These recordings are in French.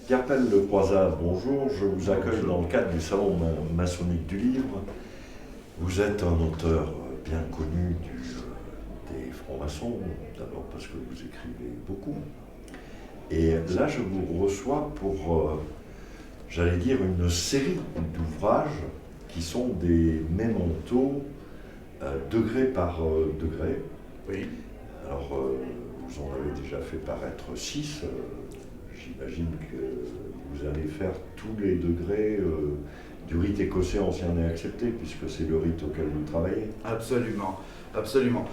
Pierre-Paul Le Croizat, bonjour. Je vous accueille dans le cadre du Salon maçonnique du livre. Vous êtes un auteur bien connu des francs-maçons, d'abord parce que vous écrivez beaucoup. Et là, je vous reçois pour, j'allais dire, une série d'ouvrages qui sont des mémentos, degré par degré. Oui. Alors, vous en avez déjà fait paraître 6. J'imagine que vous allez faire tous les degrés du rite écossais ancien et accepté, puisque c'est le rite auquel vous travaillez. Absolument, absolument.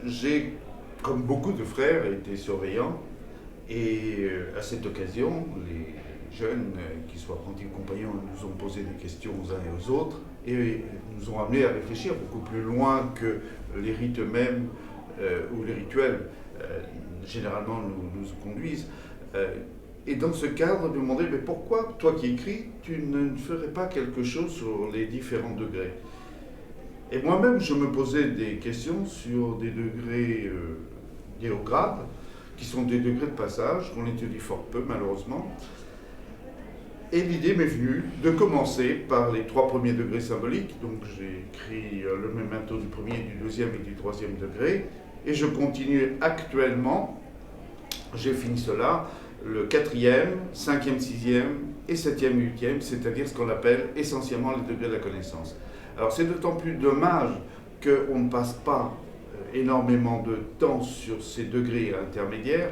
J'ai, comme beaucoup de frères, été surveillant, et à cette occasion, les jeunes, qui soient apprentis ou compagnons, nous ont posé des questions aux uns et aux autres, et nous ont amenés à réfléchir beaucoup plus loin que les rites eux-mêmes ou les rituels généralement nous conduisent. Et dans ce cadre, je me demandais, mais pourquoi, toi qui écris, tu ne ferais pas quelque chose sur les différents degrés? Et moi-même, je me posais des questions sur des degrés liés au grade, qui sont des degrés de passage, qu'on étudie fort peu malheureusement. Et l'idée m'est venue de commencer par les 3 premiers degrés symboliques. Donc j'ai écrit le memento du premier, du deuxième et du troisième degré. Et je continue actuellement, j'ai fini cela, le 4e, 5e, 6e et 7e, 8e, c'est-à-dire ce qu'on appelle essentiellement les degrés de la connaissance. Alors c'est d'autant plus dommage qu'on ne passe pas énormément de temps sur ces degrés intermédiaires.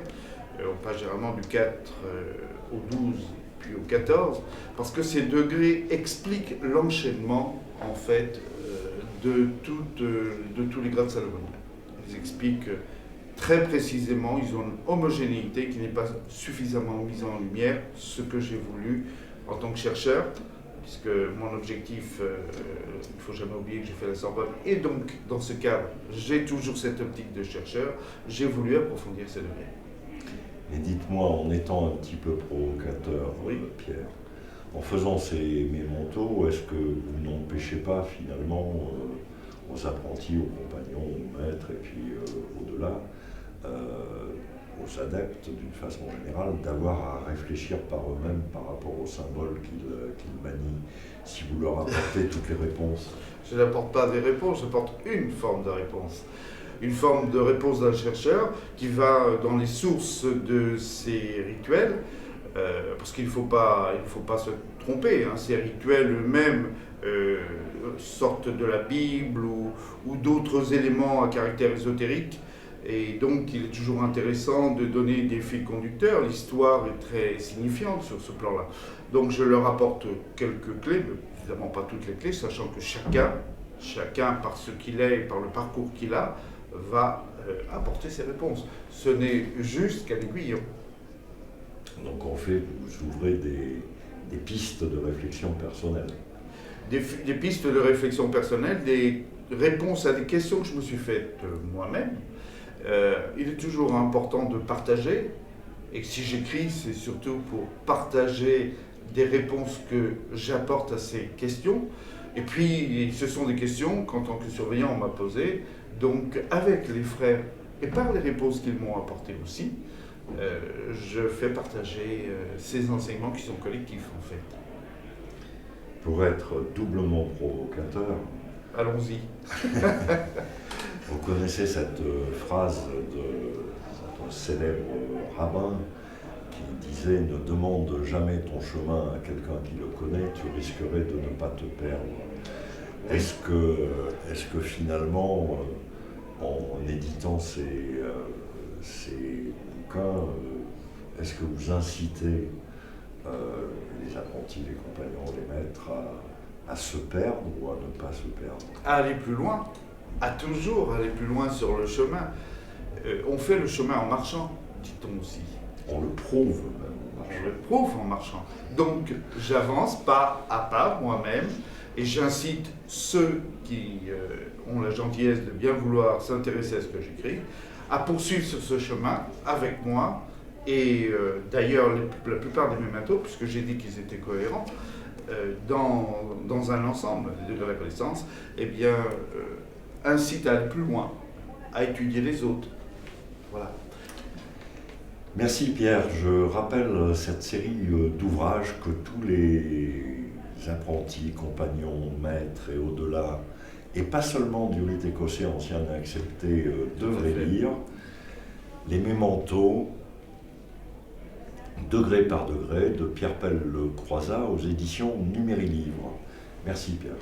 On passe généralement du 4 au 12 puis au 14, parce que ces degrés expliquent l'enchaînement en fait de tous les grades salomoniens. Ils expliquent très précisément, ils ont une homogénéité qui n'est pas suffisamment mise en lumière, ce que j'ai voulu en tant que chercheur, puisque mon objectif, il ne faut jamais oublier que j'ai fait la Sorbonne, et donc dans ce cadre, j'ai toujours cette optique de chercheur, j'ai voulu approfondir ces degrés. Et dites-moi, en étant un petit peu provocateur, oui. Pierre, en faisant ces mémentos, est-ce que vous n'empêchez pas finalement aux apprentis, aux compagnons, aux maîtres, et puis au-delà, aux adeptes d'une façon générale, d'avoir à réfléchir par eux-mêmes par rapport aux symboles qu'ils manient, si vous leur apportez toutes les réponses? Je n'apporte pas des réponses, j'apporte une forme de réponse. Une forme de réponse d'un chercheur qui va dans les sources de ces rituels, parce qu'il ne faut pas se tromper, hein, ces rituels eux-mêmes sortent de la Bible ou d'autres éléments à caractère ésotérique, et donc il est toujours intéressant de donner des fils conducteurs. L'histoire est très signifiante sur ce plan-là. Donc je leur apporte quelques clés, mais évidemment pas toutes les clés, sachant que chacun par ce qu'il est et par le parcours qu'il a, va apporter ses réponses. Ce n'est juste qu'un aiguillon. Donc en fait, vous ouvrez des pistes de réflexion personnelle. Des pistes de réflexion personnelle, des réponses à des questions que je me suis faites moi-même. Il est toujours important de partager, et si j'écris, c'est surtout pour partager des réponses que j'apporte à ces questions. Et puis, ce sont des questions qu'en tant que surveillant, on m'a posées. Donc, avec les frères, et par les réponses qu'ils m'ont apportées aussi, je fais partager ces enseignements qui sont collectifs, en fait. Pour être doublement provocateur, allons-y. Vous connaissez cette phrase d'un célèbre rabbin qui disait « Ne demande jamais ton chemin à quelqu'un qui le connaît, tu risquerais de ne pas te perdre ». Est-ce que finalement, en éditant ces bouquins, est-ce que vous incitez les apprentis, les compagnons, les maîtres à se perdre ou à ne pas se perdre? À aller plus loin, à toujours aller plus loin sur le chemin. On fait le chemin en marchant, dit-on aussi. On le prouve même en marchant. On le prouve en marchant. Donc j'avance pas à pas moi-même et j'incite ceux qui ont la gentillesse de bien vouloir s'intéresser à ce que j'écris à poursuivre sur ce chemin avec moi. Et d'ailleurs, la plupart des mémentos, puisque j'ai dit qu'ils étaient cohérents, dans un ensemble de la connaissance, eh bien, incite à aller plus loin, à étudier les autres. Voilà. Merci Pierre. Je rappelle cette série d'ouvrages que tous les apprentis, compagnons, maîtres et au-delà, et pas seulement du rite écossais ancien accepté, devraient lire. Les Mémentos, degré par degré, de Pierre Pell-Croizat aux éditions Numérilibre. Merci Pierre.